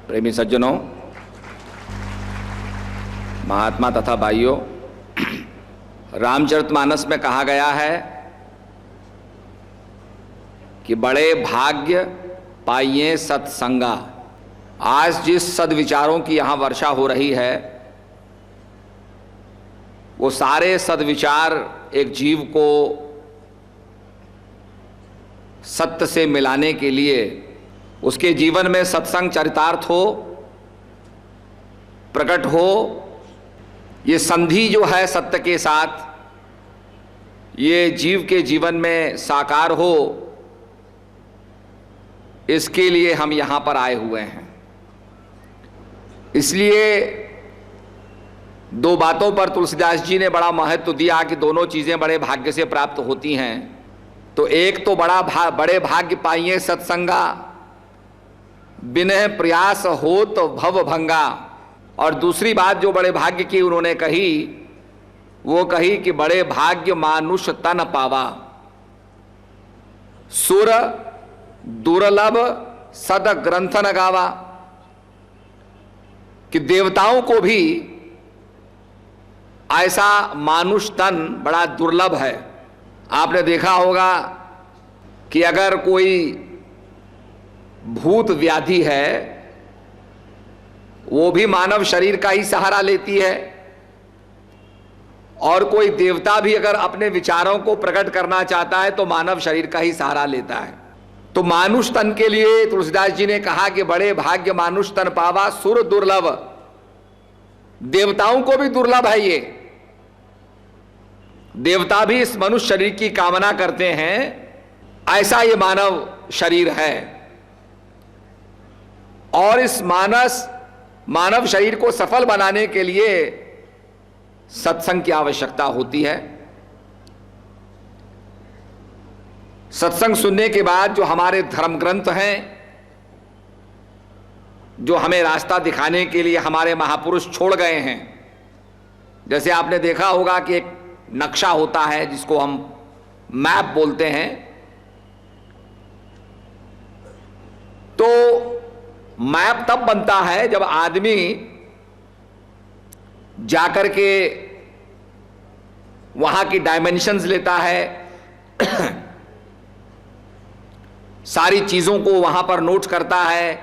प्रेमी सज्जनों, महात्मा तथा भाइयों, रामचरितमानस में कहा गया है कि बड़े भाग्य पाइये सत्संगा। आज जिस सद्विचारों की यहाँ वर्षा हो रही है, वो सारे सद्विचार एक जीव को सत्य से मिलाने के लिए, उसके जीवन में सत्संग चरितार्थ हो, प्रकट हो, ये संधि जो है सत्य के साथ, ये जीव के जीवन में साकार हो, इसके लिए हम यहाँ पर आए हुए हैं। इसलिए दो बातों पर तुलसीदास जी ने बड़ा महत्व दिया कि दोनों चीज़ें बड़े भाग्य से प्राप्त होती हैं। तो एक तो बड़े भाग्य पाइये सत्संगा, बिनह प्रयास हो तो भव भंगा। और दूसरी बात जो बड़े भाग्य की उन्होंने कही, वो कही कि बड़े भाग्य मानुष तन पावा, सुर दुर्लभ सद ग्रंथ न गावा। कि देवताओं को भी ऐसा मानुष तन बड़ा दुर्लभ है। आपने देखा होगा कि अगर कोई भूत व्याधि है, वो भी मानव शरीर का ही सहारा लेती है, और कोई देवता भी अगर अपने विचारों को प्रकट करना चाहता है तो मानव शरीर का ही सहारा लेता है। तो मानुष तन के लिए तुलसीदास जी ने कहा कि बड़े भाग्य मानुष तन पावा, सुर दुर्लभ। देवताओं को भी दुर्लभ है ये। देवता भी इस मनुष्य शरीर की कामना करते हैं, ऐसा ये मानव शरीर है। और इस मानव शरीर को सफल बनाने के लिए सत्संग की आवश्यकता होती है। सत्संग सुनने के बाद जो हमारे धर्म ग्रंथ हैं, जो हमें रास्ता दिखाने के लिए हमारे महापुरुष छोड़ गए हैं, जैसे आपने देखा होगा कि एक नक्शा होता है जिसको हम मैप बोलते हैं। तो मैप तब बनता है जब आदमी जाकर के वहां की डायमेंशंस लेता है, सारी चीजों को वहां पर नोट करता है,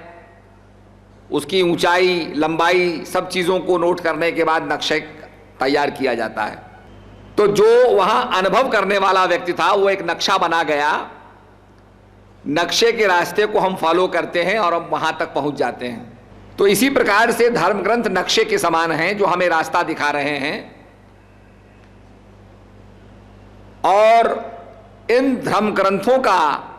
उसकी ऊंचाई लंबाई सब चीजों को नोट करने के बाद नक्शे तैयार किया जाता है। तो जो वहां अनुभव करने वाला व्यक्ति था, वो एक नक्शा बना गया, नक्शे के रास्ते को हम फॉलो करते हैं और हम वहां तक पहुंच जाते हैं। तो इसी प्रकार से धर्म ग्रंथ नक्शे के समान हैं, जो हमें रास्ता दिखा रहे हैं। और इन धर्म ग्रंथों का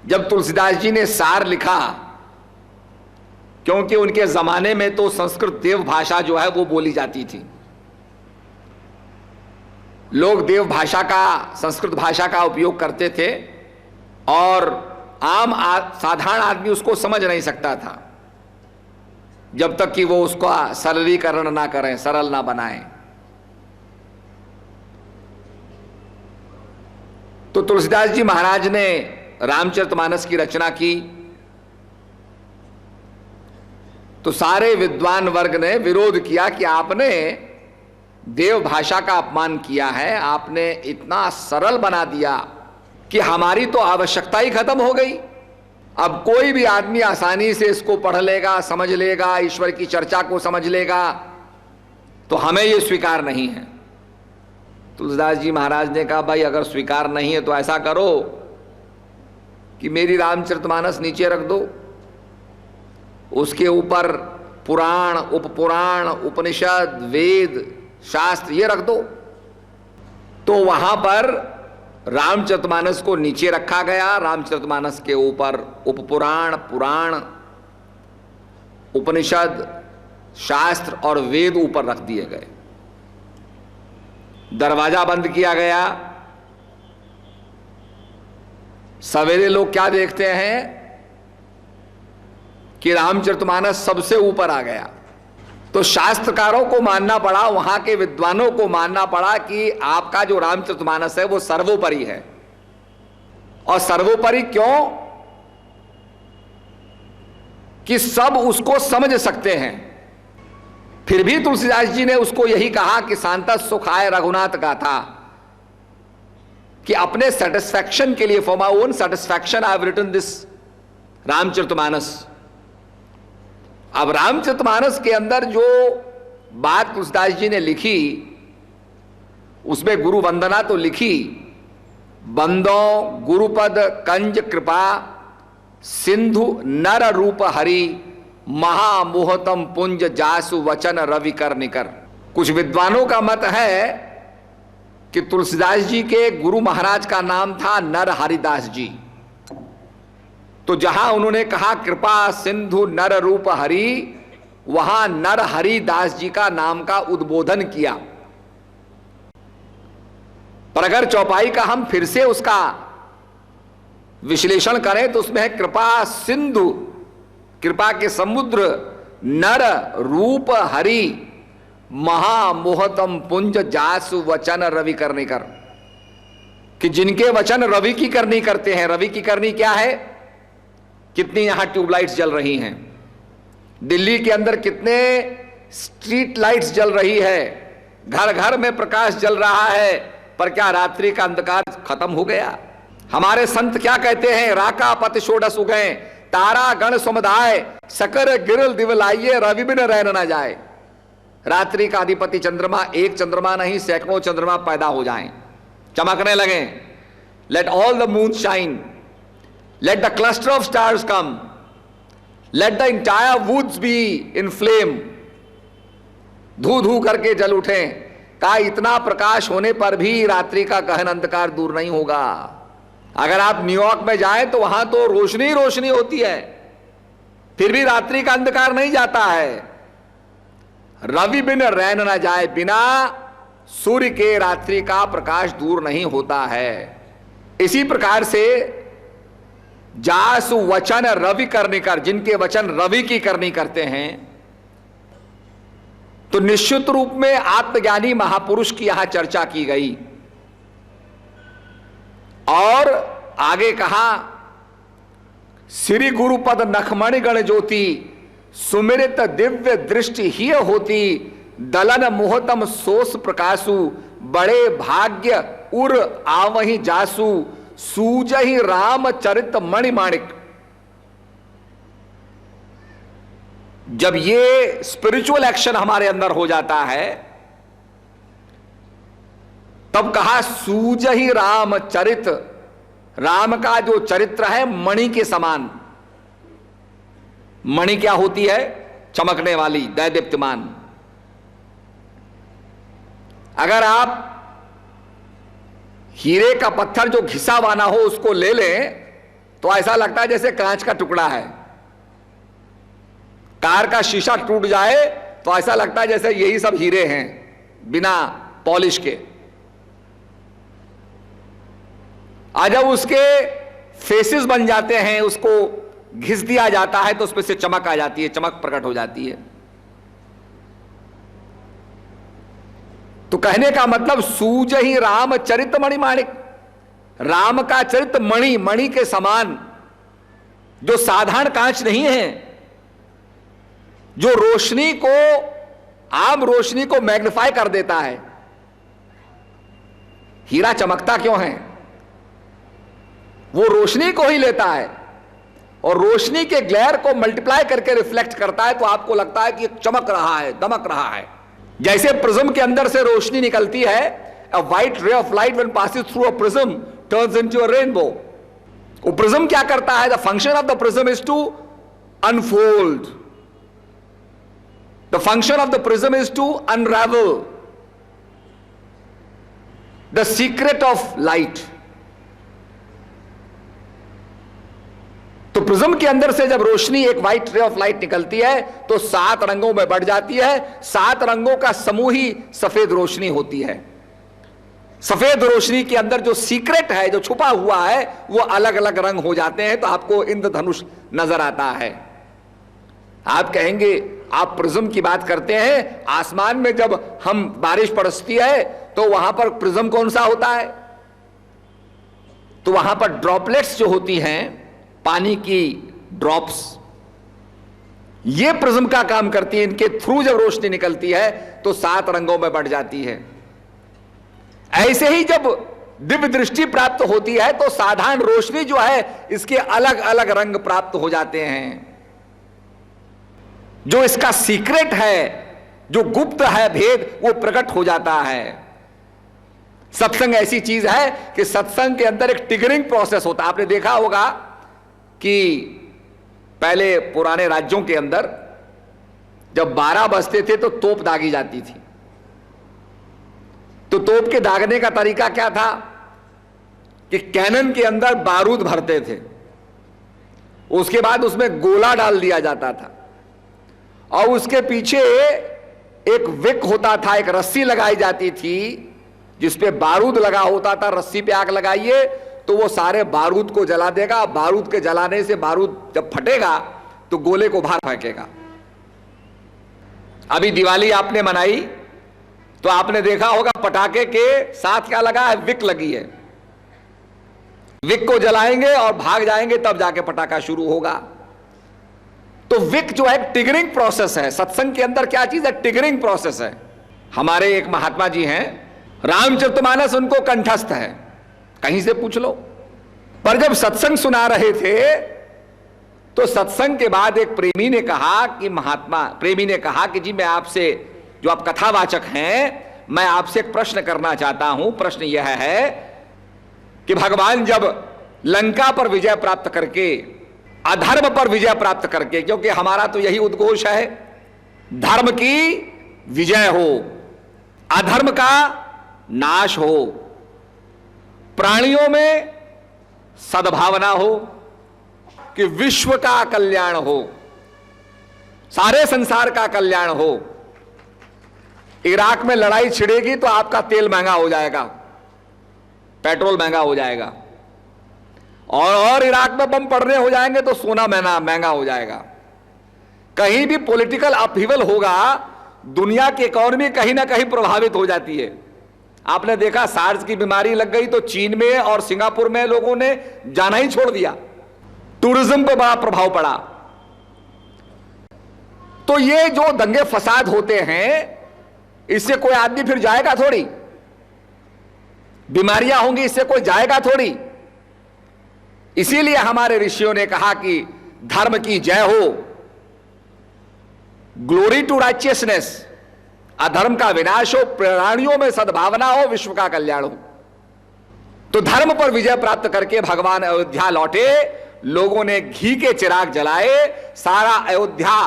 जब तुलसीदास जी ने सार लिखा, क्योंकि उनके जमाने में तो संस्कृत देव भाषा जो है वो बोली जाती थी, लोग देव भाषा का, संस्कृत भाषा का उपयोग करते थे, और साधारण आदमी उसको समझ नहीं सकता था जब तक कि वो उसका सरलीकरण ना करें, सरल ना बनाएं। तो तुलसीदास जी महाराज ने रामचरितमानस की रचना की, तो सारे विद्वान वर्ग ने विरोध किया कि आपने देव भाषा का अपमान किया है, आपने इतना सरल बना दिया कि हमारी तो आवश्यकता ही खत्म हो गई। अब कोई भी आदमी आसानी से इसको पढ़ लेगा, समझ लेगा, ईश्वर की चर्चा को समझ लेगा, तो हमें ये स्वीकार नहीं है। तुलसीदास जी महाराज ने कहा, भाई अगर स्वीकार नहीं है तो ऐसा करो कि मेरी रामचरितमानस नीचे रख दो, उसके ऊपर पुराण, उपपुराण, उपनिषद, वेद, शास्त्र ये रख दो। तो वहां पर रामचरितमानस को नीचे रखा गया, रामचरितमानस के ऊपर उपपुराण, पुराण, उपनिषद, शास्त्र और वेद ऊपर रख दिए गए। दरवाजा बंद किया गया। सवेरे लोग क्या देखते हैं कि रामचरितमानस सबसे ऊपर आ गया। तो शास्त्रकारों को मानना पड़ा, वहां के विद्वानों को मानना पड़ा कि आपका जो रामचरितमानस है वो सर्वोपरि है। और सर्वोपरि क्यों? कि सब उसको समझ सकते हैं। फिर भी तुलसीदास जी ने उसको यही कहा कि शांत सुखाय रघुनाथ गाथा, कि अपने सेटिस्फैक्शन के लिए, for my own satisfaction I have written this Ramcharitmanas. अब रामचरितमानस के अंदर जो बात तुलसीदास जी ने लिखी, उसमें गुरु वंदना तो लिखी, बंदो गुरुपद कंज कृपा सिंधु नर रूप हरि महामोहतम पुंज जासु वचन रवि कर निकर। कुछ विद्वानों का मत है कि तुलसीदास जी के गुरु महाराज का नाम था नर हरिदास जी। तो जहां उन्होंने कहा कृपा सिंधु नर रूप हरि, वहां नर हरिदास जी का नाम का उद्बोधन किया। पर अगर चौपाई का हम फिर से उसका विश्लेषण करें तो उसमें है कृपा सिंधु, कृपा के समुद्र, नर रूप हरि महामोहतम पुंज जासु वचन रवि करनी कर, कि जिनके वचन रवि की करनी करते हैं। रवि की करनी क्या है? कितनी यहां ट्यूबलाइट्स जल रही हैं, दिल्ली के अंदर कितने स्ट्रीट लाइट्स जल रही है, घर घर में प्रकाश जल रहा है, पर क्या रात्रि का अंधकार खत्म हो गया? हमारे संत क्या कहते हैं? राका पत षोडश उगए तारा गण समुदाय सकर गिरल दिवलाइये रवि बिन रहन ना जाए। रात्रि का अधिपति चंद्रमा, एक चंद्रमा नहीं सैकड़ों चंद्रमा पैदा हो जाएं, चमकने लगे। Let all the moon shine, let the cluster of stars come, let the entire woods be in flame, धू धू करके जल उठे। का इतना प्रकाश होने पर भी रात्रि का गहन अंधकार दूर नहीं होगा। अगर आप न्यूयॉर्क में जाएं तो वहां तो रोशनी रोशनी होती है, फिर भी रात्रि का अंधकार नहीं जाता है। रवि बिन रैन ना जाए, बिना सूर्य के रात्रि का प्रकाश दूर नहीं होता है। इसी प्रकार से जासु वचन रवि करने कर, जिनके वचन रवि की करनी करते हैं, तो निश्चित रूप में आत्मज्ञानी महापुरुष की यहां चर्चा की गई। और आगे कहा श्री गुरुपद नखमणि गण ज्योति सुमिरित दिव्य दृष्टि ही होती, दलन मोहतम सोस प्रकाशु बड़े भाग्य उर आवहि जासु सूजहि राम चरित मणिमाणिक। जब ये स्पिरिचुअल एक्शन हमारे अंदर हो जाता है, तब कहा सूजहि राम चरित, राम का जो चरित्र है मणि के समान। मणि क्या होती है? चमकने वाली, दैदीप्यमान। अगर आप हीरे का पत्थर जो घिसा बना हो उसको ले लें तो ऐसा लगता है जैसे कांच का टुकड़ा है। कार का शीशा टूट जाए तो ऐसा लगता है जैसे यही सब हीरे हैं बिना पॉलिश के। जब उसके फेसेस बन जाते हैं, उसको घिस दिया जाता है तो उसमें से चमक आ जाती है, चमक प्रकट हो जाती है। तो कहने का मतलब सूज ही राम चरित मणिमाणिक, राम का चरित्र मणि, मणि के समान, जो साधारण कांच नहीं है, जो रोशनी को, आम रोशनी को मैग्नीफाई कर देता है। हीरा चमकता क्यों है? वो रोशनी को ही लेता है और रोशनी के ग्लेयर को मल्टीप्लाई करके रिफ्लेक्ट करता है, तो आपको लगता है कि चमक रहा है, दमक रहा है। जैसे प्रिज्म के अंदर से रोशनी निकलती है, a white ray of light when passes through a prism turns into a rainbow। वो प्रिज्म क्या करता है? The function of the prism is to unfold, the function of the prism is to unravel the secret of light। तो prism के अंदर से जब रोशनी, एक व्हाइट रे ऑफ लाइट निकलती है तो 7 रंगों में बढ़ जाती है। 7 रंगों का समूह ही सफेद रोशनी होती है। सफेद रोशनी के अंदर जो सीक्रेट है, जो छुपा हुआ है, वो अलग अलग रंग हो जाते हैं, तो आपको इंद्रधनुष नजर आता है। आप कहेंगे आप प्रिज्म की बात करते हैं, आसमान में जब हम बारिश बरसती है तो वहां पर प्रिज्म कौन सा होता है? तो वहां पर ड्रॉपलेट्स जो होती हैं, पानी की ड्रॉप्स, ये प्रिज्म का काम करती है। इनके थ्रू जब रोशनी निकलती है तो 7 रंगों में बढ़ जाती है। ऐसे ही जब दिव्य दृष्टि प्राप्त होती है तो साधारण रोशनी जो है इसके अलग अलग रंग प्राप्त हो जाते हैं। जो इसका सीक्रेट है, जो गुप्त है भेद, वो प्रकट हो जाता है। सत्संग ऐसी चीज है कि सत्संग के अंदर एक ट्रिगरिंग प्रोसेस होता है। आपने देखा होगा कि पहले पुराने राज्यों के अंदर जब 12 बजते थे तो तोप दागी जाती थी। तो तोप के दागने का तरीका क्या था कि कैनन के अंदर बारूद भरते थे, उसके बाद उसमें गोला डाल दिया जाता था और उसके पीछे एक विक होता था, एक रस्सी लगाई जाती थी जिसपे बारूद लगा होता था। रस्सी पे आग लगाइए तो वो सारे बारूद को जला देगा। बारूद के जलाने से बारूद जब फटेगा तो गोले को बाहर फेंकेगा। अभी दिवाली आपने मनाई तो आपने देखा होगा पटाखे के साथ क्या लगा है, विक लगी है। विक को जलाएंगे और भाग जाएंगे तब जाके पटाखा शुरू होगा। तो विक जो है ट्रिगरिंग प्रोसेस है। सत्संग के अंदर क्या चीज है, ट्रिगरिंग प्रोसेस है। हमारे एक महात्मा जी हैं, रामचरितमानस उनको कंठस्थ है, कहीं से पूछ लो। पर जब सत्संग सुना रहे थे तो सत्संग के बाद एक प्रेमी ने कहा कि महात्मा, प्रेमी ने कहा कि जी मैं आपसे, जो आप कथावाचक हैं, मैं आपसे एक प्रश्न करना चाहता हूं। प्रश्न यह है कि भगवान जब लंका पर विजय प्राप्त करके, अधर्म पर विजय प्राप्त करके, क्योंकि हमारा तो यही उद्घोष है, धर्म की विजय हो, अधर्म का नाश हो, प्राणियों में सद्भावना हो, कि विश्व का कल्याण हो, सारे संसार का कल्याण हो। इराक में लड़ाई छिड़ेगी तो आपका तेल महंगा हो जाएगा, पेट्रोल महंगा हो जाएगा, और इराक में बम पड़ने हो जाएंगे तो सोना महंगा हो जाएगा। कहीं भी पॉलिटिकल अपहीवल होगा, दुनिया की इकोनॉमी कहीं ना कहीं प्रभावित हो जाती है। आपने देखा सार्स की बीमारी लग गई तो चीन में और सिंगापुर में लोगों ने जाना ही छोड़ दिया। टूरिज्म पे बड़ा प्रभाव पड़ा। तो ये जो दंगे फसाद होते हैं, इससे कोई आदमी फिर जाएगा थोड़ी, बीमारियां होंगी, इससे कोई जाएगा थोड़ी। इसीलिए हमारे ऋषियों ने कहा कि धर्म की जय हो, ग्लोरी टू राइचियसनेस, अधर्म का विनाश हो, प्राणियों में सद्भावना हो, विश्व का कल्याण हो। तो धर्म पर विजय प्राप्त करके भगवान अयोध्या लौटे, लोगों ने घी के चिराग जलाए, सारा अयोध्या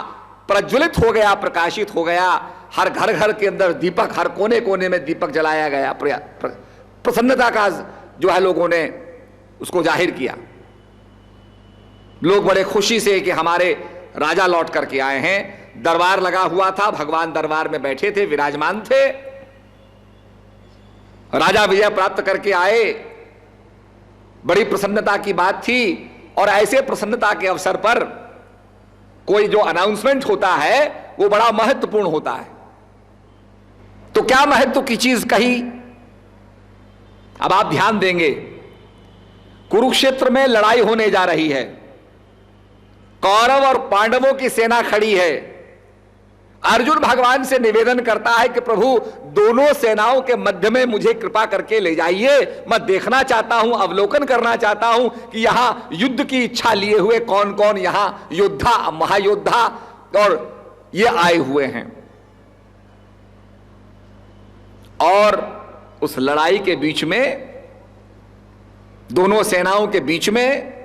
प्रज्वलित हो गया, प्रकाशित हो गया। हर घर घर के अंदर दीपक, हर कोने कोने में दीपक जलाया गया। प्रसन्नता का जो है लोगों ने उसको जाहिर किया। लोग बड़े खुशी से कि हमारे राजा लौट करके आए हैं। दरबार लगा हुआ था, भगवान दरबार में बैठे थे, विराजमान थे। राजा विजय प्राप्त करके आए, बड़ी प्रसन्नता की बात थी। और ऐसे प्रसन्नता के अवसर पर कोई जो अनाउंसमेंट होता है वो बड़ा महत्वपूर्ण होता है। तो क्या महत्व की चीज कही, अब आप ध्यान देंगे। कुरुक्षेत्र में लड़ाई होने जा रही है, कौरव और पांडवों की सेना खड़ी है। अर्जुन भगवान से निवेदन करता है कि प्रभु दोनों सेनाओं के मध्य में मुझे कृपा करके ले जाइए, मैं देखना चाहता हूं, अवलोकन करना चाहता हूं कि यहां युद्ध की इच्छा लिए हुए कौन कौन यहां योद्धा, महायोद्धा और ये आए हुए हैं। और उस लड़ाई के बीच में, दोनों सेनाओं के बीच में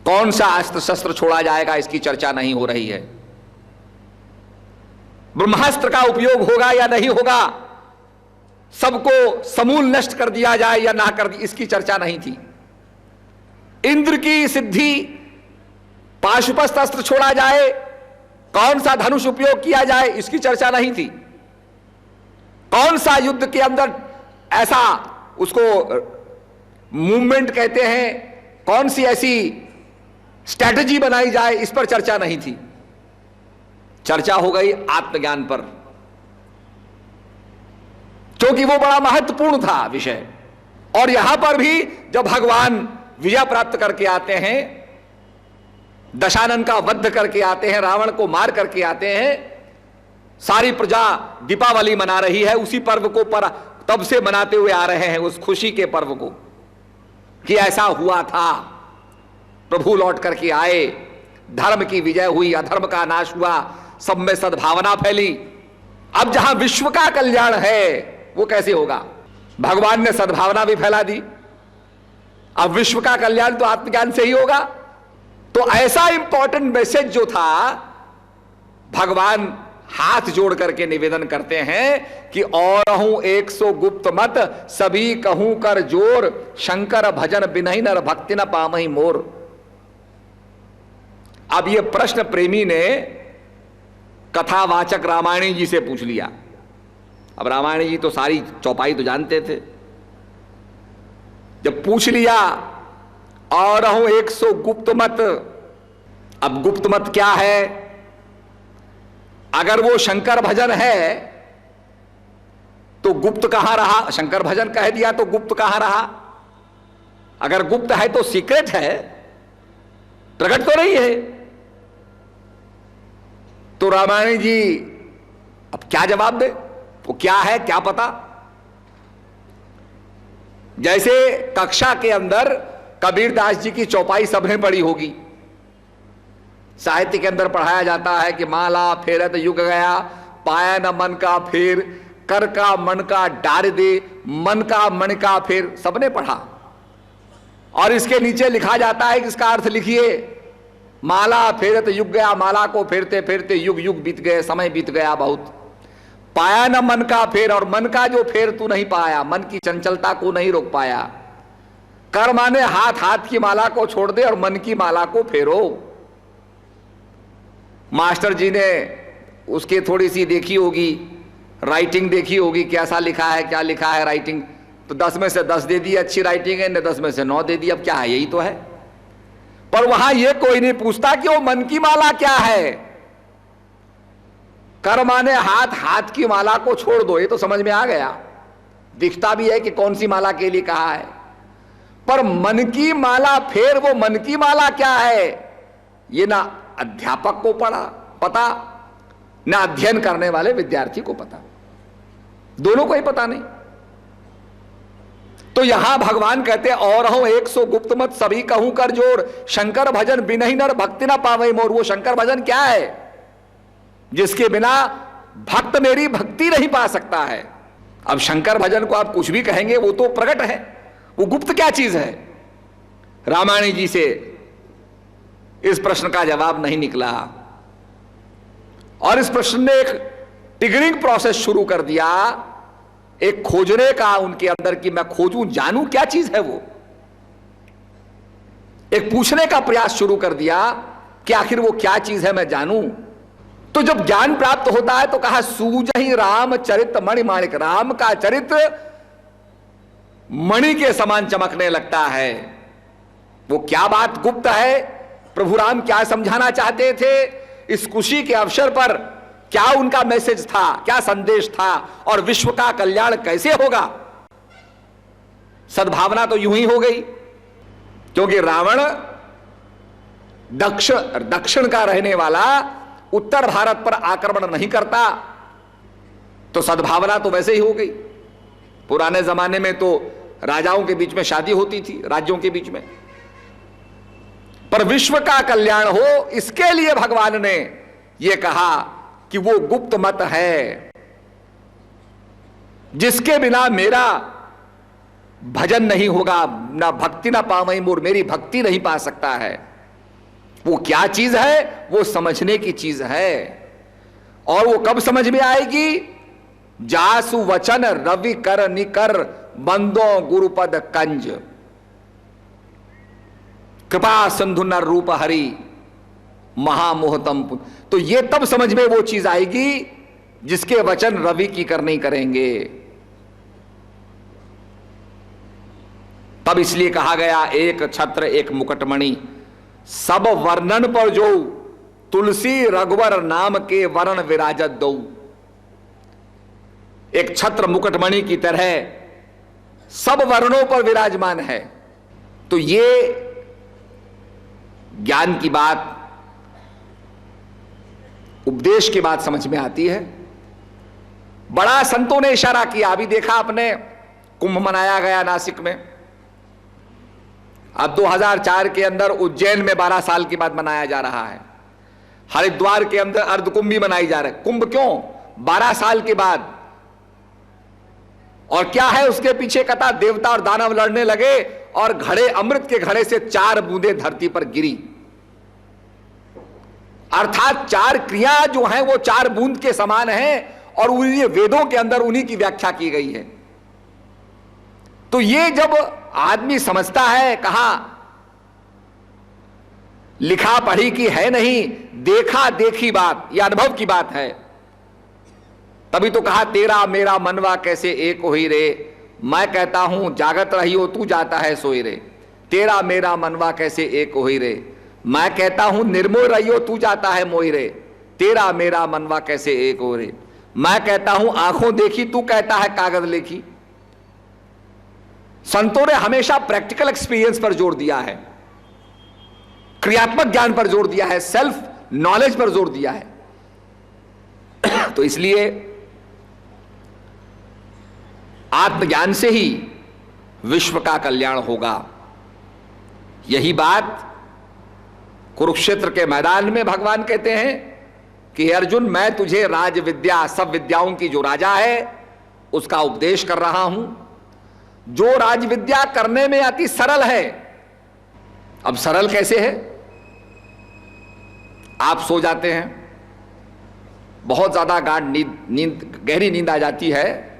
कौन सा अस्त्र शस्त्र छोड़ा जाएगा इसकी चर्चा नहीं हो रही है। ब्रह्मास्त्र का उपयोग होगा या नहीं होगा, सबको समूल नष्ट कर दिया जाए या ना कर दिया, इसकी चर्चा नहीं थी। इंद्र की सिद्धि, पाशुपत अस्त्र छोड़ा जाए, कौन सा धनुष उपयोग किया जाए, इसकी चर्चा नहीं थी। कौन सा युद्ध के अंदर ऐसा उसको मूवमेंट कहते हैं, कौन सी ऐसी स्ट्रैटेजी बनाई जाए, इस पर चर्चा नहीं थी। चर्चा हो गई आत्मज्ञान पर, क्योंकि वो बड़ा महत्वपूर्ण था विषय। और यहां पर भी जब भगवान विजय प्राप्त करके आते हैं दशानन का वध करके आते हैं, रावण को मार करके आते हैं। सारी प्रजा दीपावली मना रही है, उसी पर्व को तब से मनाते हुए आ रहे हैं, उस खुशी के पर्व को कि ऐसा हुआ था, प्रभु लौट करके आए, धर्म की विजय हुई, अधर्म का नाश हुआ, सब में सद्भावना फैली। अब जहां विश्व का कल्याण है वो कैसे होगा? भगवान ने सद्भावना भी फैला दी, अब विश्व का कल्याण तो आत्मज्ञान से ही होगा। तो ऐसा इंपॉर्टेंट मैसेज जो था, भगवान हाथ जोड़ करके निवेदन करते हैं कि और हूं 100 गुप्त मत, सभी कहूं कर जोर, शंकर भजन बिनहि नर भक्ति न पामहि मोर। अब यह प्रश्न प्रेमी ने कथावाचक रामायणी जी से पूछ लिया। अब रामायणी जी तो सारी चौपाई तो जानते थे। जब पूछ लिया और हूं 100 गुप्त मत, अब गुप्त मत क्या है? अगर वो शंकर भजन है तो गुप्त कहां रहा? शंकर भजन कह दिया तो गुप्त कहां रहा? अगर गुप्त है तो सीक्रेट है, प्रकट तो नहीं है। तो रामायण जी अब क्या जवाब दे? वो क्या है, क्या पता? जैसे कक्षा के अंदर कबीरदास जी की चौपाई सबने पढ़ी होगी, साहित्य के अंदर पढ़ाया जाता है कि माला फेरत युग गया, पाया न मन का फेर, कर का मन का डार दे, मन का मन का फेर, सबने पढ़ा। और इसके नीचे लिखा जाता है कि इसका अर्थ लिखिए, माला फेरत युग गया, माला को फेरते फेरते युग युग बीत गए, समय बीत गया बहुत। पाया न मन का फेर, और मन का जो फेर तू नहीं पाया, मन की चंचलता को नहीं रोक पाया। कर माने हाथ, हाथ की माला को छोड़ दे और मन की माला को फेरो। मास्टर जी ने उसकी थोड़ी सी देखी होगी, राइटिंग देखी होगी, कैसा लिखा है, क्या लिखा है राइटिंग, तो 10 में से 10 दे दी, अच्छी राइटिंग है, ने 10 में से 9 दे दी। अब क्या है, यही तो है। पर वहां यह कोई नहीं पूछता कि वो मन की माला क्या है। कर माने हाथ, हाथ की माला को छोड़ दो, ये तो समझ में आ गया, दिखता भी है कि कौन सी माला के लिए कहा है। पर मन की माला, फिर वो मन की माला क्या है, ये ना अध्यापक को पता, ना अध्ययन करने वाले विद्यार्थी को पता, दोनों को ही पता नहीं। तो यहां भगवान कहते और हूं 100 गुप्त मत, सभी कहूं कर जोड़, शंकर भजन बिनहि नर भक्ति ना पावै मोर। वो शंकर भजन क्या है जिसके बिना भक्त मेरी भक्ति नहीं पा सकता है। अब शंकर भजन को आप कुछ भी कहेंगे, वो तो प्रकट है, वो गुप्त क्या चीज है? रामायणी जी से इस प्रश्न का जवाब नहीं निकला, और इस प्रश्न ने एक टिगरिंग प्रोसेस शुरू कर दिया, एक खोजने का उनके अंदर कि मैं खोजूं, जानूं क्या चीज है वो। एक पूछने का प्रयास शुरू कर दिया कि आखिर वो क्या चीज है, मैं जानूं। तो जब ज्ञान प्राप्त होता है तो कहा सूझहि राम चरित मणि माणिक, राम का चरित्र मणि के समान चमकने लगता है। वो क्या बात गुप्त है, प्रभु राम क्या समझाना चाहते थे, इस खुशी के अवसर पर क्या उनका मैसेज था, क्या संदेश था, और विश्व का कल्याण कैसे होगा। सद्भावना तो यूं ही हो गई, क्योंकि रावण दक्षिण का रहने वाला उत्तर भारत पर आक्रमण नहीं करता, तो सद्भावना तो वैसे ही हो गई। पुराने जमाने में तो राजाओं के बीच में शादी होती थी, राज्यों के बीच में, पर विश्व का कल्याण हो इसके लिए भगवान ने यह कहा कि वो गुप्त मत है जिसके बिना मेरा भजन नहीं होगा, ना भक्ति ना पावै मोर, मेरी भक्ति नहीं पा सकता है। वो क्या चीज है, वो समझने की चीज है। और वो कब समझ में आएगी? जासु वचन रवि कर निकर, बंदो गुरुपद कंज, कृपा सिंधु नर रूप हरि महामोहतम। तो ये तब समझ में वो चीज आएगी जिसके वचन रवि की कर नहीं करेंगे। तब इसलिए कहा गया एक छत्र एक मुकुटमणि, सब वर्णन पर जो तुलसी रघुवर नाम के वर्ण विराजत दो। एक छत्र मुकुटमणि की तरह सब वर्णों पर विराजमान है। तो ये ज्ञान की बात उपदेश की बात समझ में आती है। बड़ा संतों ने इशारा किया। अभी देखा आपने, कुंभ मनाया गया नासिक में। अब 2004 के अंदर उज्जैन में 12 साल के बाद मनाया जा रहा है। हरिद्वार के अंदर अर्धकुंभ भी मनाई जा रहा है। कुंभ क्यों? 12 साल के बाद। और क्या है उसके पीछे कथा? देवता और दानव लड़ने लगे और घड़े, अमृत के घड़े से 4 बूंदें धरती पर गिरी। अर्थात 4 क्रिया जो है वो 4 बूंद के समान है और उन्हीं वेदों के अंदर उन्हीं की व्याख्या की गई है। तो ये जब आदमी समझता है, कहा लिखा पढ़ी की है नहीं, देखा देखी बात, यह अनुभव की बात है। तभी तो कहा तेरा मेरा मनवा कैसे एक होई रे, मैं कहता हूं जागत रही हो तू जाता है सोई रे। तेरा मेरा मनवा कैसे एक होई रे, मैं कहता हूं निर्मोह रही हो तू जाता है मोई रे। तेरा मेरा मनवा कैसे एक हो रे, मैं कहता हूं आंखों देखी तू कहता है कागज लेखी। संतों ने हमेशा प्रैक्टिकल एक्सपीरियंस पर जोर दिया है, क्रियात्मक ज्ञान पर जोर दिया है, सेल्फ नॉलेज पर जोर दिया है। तो इसलिए आत्मज्ञान से ही विश्व का कल्याण होगा। यही बात कुरुक्षेत्र के मैदान में भगवान कहते हैं कि अर्जुन, मैं तुझे राज विद्या, सब विद्याओं की जो राजा है उसका उपदेश कर रहा हूं, जो राज विद्या करने में अति सरल है। अब सरल कैसे है? आप सो जाते हैं, बहुत ज्यादा गाढ़ नींद, गहरी नींद आ जाती है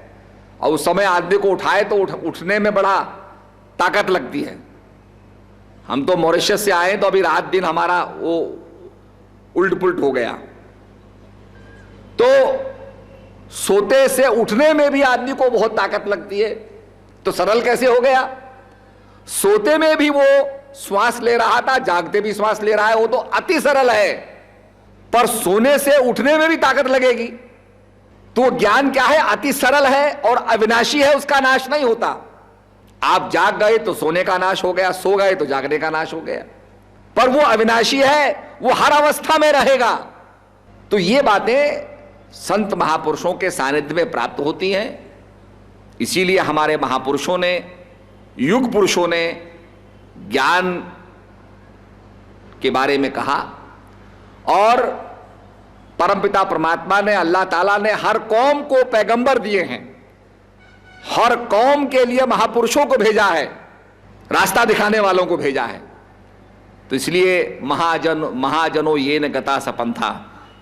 और उस समय आदमी को उठाए तो उठने में बड़ा ताकत लगती है। हम तो मॉरिशस से आए तो अभी रात दिन हमारा वो उल्ट पुल्ट हो गया। तो सोते से उठने में भी आदमी को बहुत ताकत लगती है, तो सरल कैसे हो गया? सोते में भी वो श्वास ले रहा था, जागते भी श्वास ले रहा है, वो तो अति सरल है। पर सोने से उठने में भी ताकत लगेगी। तो ज्ञान क्या है? अति सरल है और अविनाशी है, उसका नाश नहीं होता। आप जाग गए तो सोने का नाश हो गया, सो गए तो जागने का नाश हो गया, पर वो अविनाशी है, वो हर अवस्था में रहेगा। तो ये बातें संत महापुरुषों के सानिध्य में प्राप्त होती हैं। इसीलिए हमारे महापुरुषों ने, युग पुरुषों ने ज्ञान के बारे में कहा और परमपिता परमात्मा ने, अल्लाह ताला ने हर कौम को पैगंबर दिए हैं, हर कौम के लिए महापुरुषों को भेजा है, रास्ता दिखाने वालों को भेजा है। तो इसलिए महाजनों ये न गता सपंथा,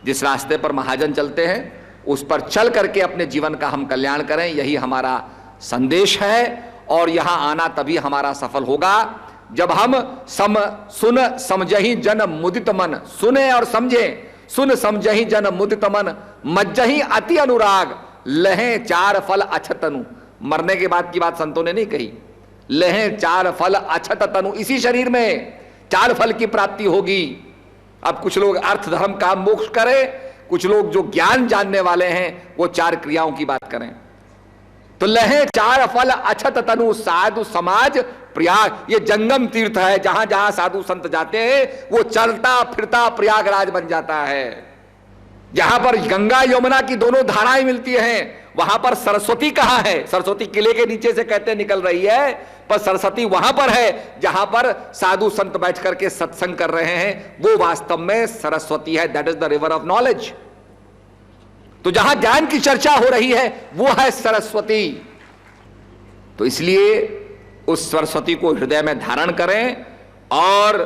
जिस रास्ते पर महाजन चलते हैं उस पर चल करके अपने जीवन का हम कल्याण करें, यही हमारा संदेश है। और यहां आना तभी हमारा सफल होगा जब हम सुन समझहि जन मुदित मन, सुने और समझे, सुन समझहि जन मुदित मन, मज्जहि अति अनुराग, लहें 4 फल अछत तनु। मरने के बाद की बात संतों ने नहीं कही, लहें 4 फल अछत तनु, इसी शरीर में 4 फल की प्राप्ति होगी। अब कुछ लोग अर्थ धर्म काम मोक्ष करें, कुछ लोग जो ज्ञान जानने वाले हैं वो 4 क्रियाओं की बात करें। तो लहें 4 फल अछत तनु, साधु समाज प्रयाग, ये जंगम तीर्थ है, जहां जहां साधु संत जाते हैं वो चलता फिरता प्रयागराज बन जाता है। जहां पर गंगा यमुना की दोनों धाराएं मिलती हैं, वहां पर सरस्वती कहां है? सरस्वती किले के नीचे से कहते निकल रही है, पर सरस्वती वहां पर है जहां पर साधु संत बैठ करके सत्संग कर रहे हैं, वो वास्तव में सरस्वती है। That is the river of knowledge. तो जहां ज्ञान की चर्चा हो रही है वो है सरस्वती। तो इसलिए उस सरस्वती को हृदय में धारण करें और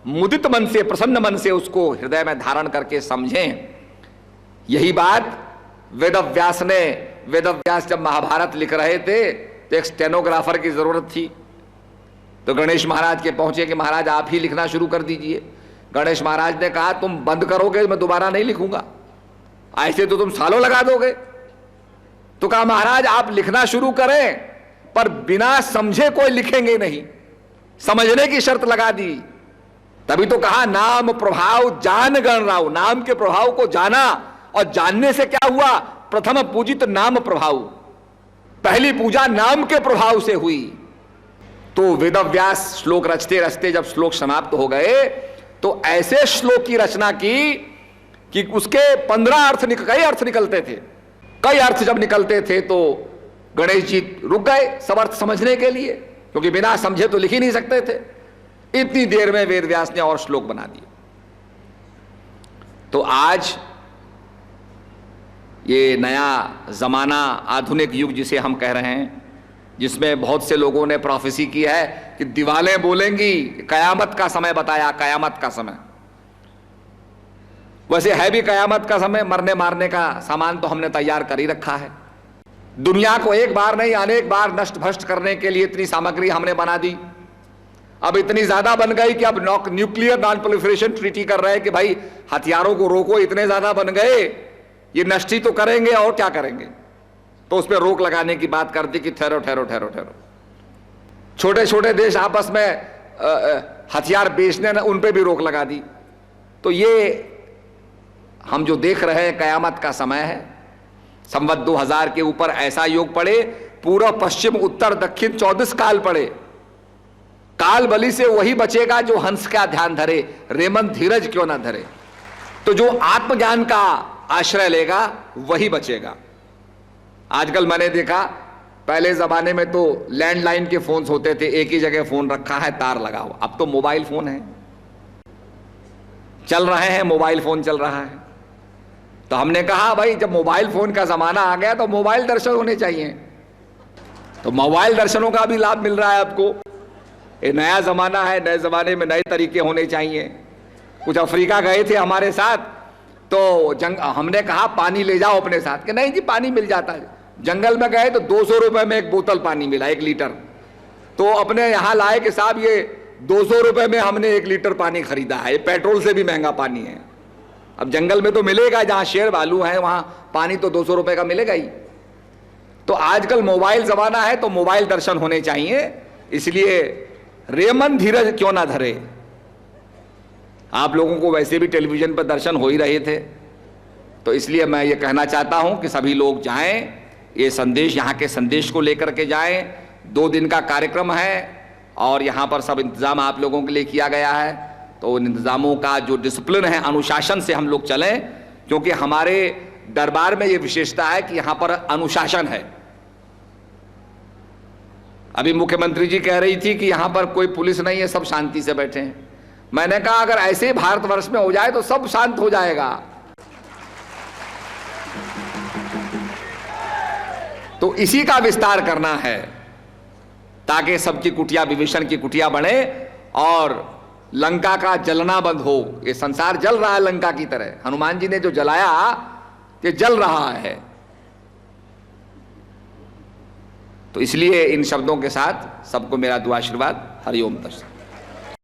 मुदित मन से, प्रसन्न मन से उसको हृदय में धारण करके समझें। यही बात वेदव्यास ने, वेदव्यास जब महाभारत लिख रहे थे तो एक स्टेनोग्राफर की जरूरत थी। तो गणेश महाराज के पहुंचे कि महाराज आप ही लिखना शुरू कर दीजिए। गणेश महाराज ने कहा तुम बंद करोगे मैं दोबारा नहीं लिखूंगा, ऐसे तो तुम सालों लगा दोगे। तो कहा महाराज आप लिखना शुरू करें, पर बिना समझे कोई लिखेंगे नहीं, समझने की शर्त लगा दी। तभी तो कहा नाम प्रभाव जान गण राव, नाम के प्रभाव को जाना, और जानने से क्या हुआ? प्रथम पूजित नाम प्रभाव, पहली पूजा नाम के प्रभाव से हुई। तो वेदव्यास श्लोक रचते रचते जब श्लोक समाप्त हो गए तो ऐसे श्लोक की रचना की कि उसके 15 अर्थ कई अर्थ निकलते थे। कई अर्थ जब निकलते थे तो गणेश जी रुक गए सब अर्थ समझने के लिए, क्योंकि बिना समझे तो लिख ही नहीं सकते थे। इतनी देर में वेद व्यास ने और श्लोक बना दिए। तो आज ये नया जमाना, आधुनिक युग जिसे हम कह रहे हैं, जिसमें बहुत से लोगों ने प्रोफेसी की है कि दीवालें बोलेंगी, कयामत का समय बताया, कयामत का समय। वैसे है भी कयामत का समय, मरने मारने का सामान तो हमने तैयार कर ही रखा है। दुनिया को एक बार नहीं अनेक बार नष्ट भ्रष्ट करने के लिए इतनी सामग्री हमने बना दी। अब इतनी ज्यादा बन गई कि अब न्यूक्लियर नॉन प्रोलिफरेशन ट्रीटी कर रहे हैं कि भाई हथियारों को रोको, इतने ज्यादा बन गए, ये नष्ट ही तो करेंगे और क्या करेंगे। तो उस पर रोक लगाने की बात कर दी कि ठहरो ठहरो ठहरो ठहरो। छोटे छोटे देश आपस में हथियार बेचने, उन पर भी रोक लगा दी। तो ये हम जो देख रहे हैं कयामत का समय है। संवत 2000 के ऊपर ऐसा योग पड़े, पूर्व पश्चिम उत्तर दक्षिण 24 काल पड़े। काल बलि से वही बचेगा जो हंस का ध्यान धरे, रेमन धीरज क्यों ना धरे। तो जो आत्मज्ञान का आश्रय लेगा वही बचेगा। आजकल मैंने देखा, पहले जमाने में तो लैंडलाइन के फोन्स होते थे, एक ही जगह फोन रखा है, तार लगा हुआ। अब तो मोबाइल फोन है, चल रहे हैं, मोबाइल फोन चल रहा है। तो हमने कहा भाई जब मोबाइल फोन का जमाना आ गया तो मोबाइल दर्शन होने चाहिए। तो मोबाइल दर्शनों का भी लाभ मिल रहा है आपको। ये नया जमाना है, नए जमाने में नए तरीके होने चाहिए। कुछ अफ्रीका गए थे हमारे साथ, तो हमने कहा पानी ले जाओ अपने साथ, कि नहीं जी पानी मिल जाता है। जंगल में गए तो 200 रुपए में एक बोतल पानी मिला, 1 लीटर। तो अपने यहाँ लाए कि साहब ये 200 रुपए में हमने 1 लीटर पानी खरीदा है, ये पेट्रोल से भी महंगा पानी है। अब जंगल में तो मिलेगा, जहां शेर भालू है वहां पानी तो 200 रुपए का मिलेगा ही। तो आजकल मोबाइल जमाना है तो मोबाइल दर्शन होने चाहिए। इसलिए रेमन धीरज क्यों ना धरे। आप लोगों को वैसे भी टेलीविजन पर दर्शन हो ही रहे थे, तो इसलिए मैं ये कहना चाहता हूं कि सभी लोग जाएं, ये संदेश, यहाँ के संदेश को लेकर के जाएं। 2 दिन का कार्यक्रम है और यहाँ पर सब इंतजाम आप लोगों के लिए किया गया है। तो उन इंतजामों का जो डिसिप्लिन है, अनुशासन से हम लोग चलें, क्योंकि हमारे दरबार में ये विशेषता है कि यहाँ पर अनुशासन है। अभी मुख्यमंत्री जी कह रही थी कि यहाँ पर कोई पुलिस नहीं है, सब शांति से बैठे हैं। मैंने कहा अगर ऐसे भारतवर्ष में हो जाए तो सब शांत हो जाएगा। तो इसी का विस्तार करना है ताकि सबकी कुटिया विभीषण की कुटिया बने और लंका का जलना बंद हो। ये संसार जल रहा है लंका की तरह। हनुमान जी ने जो जलाया ये जल रहा है। तो इसलिए इन शब्दों के साथ सबको मेरा दुआ आशीर्वाद। हरिओम दर्शन।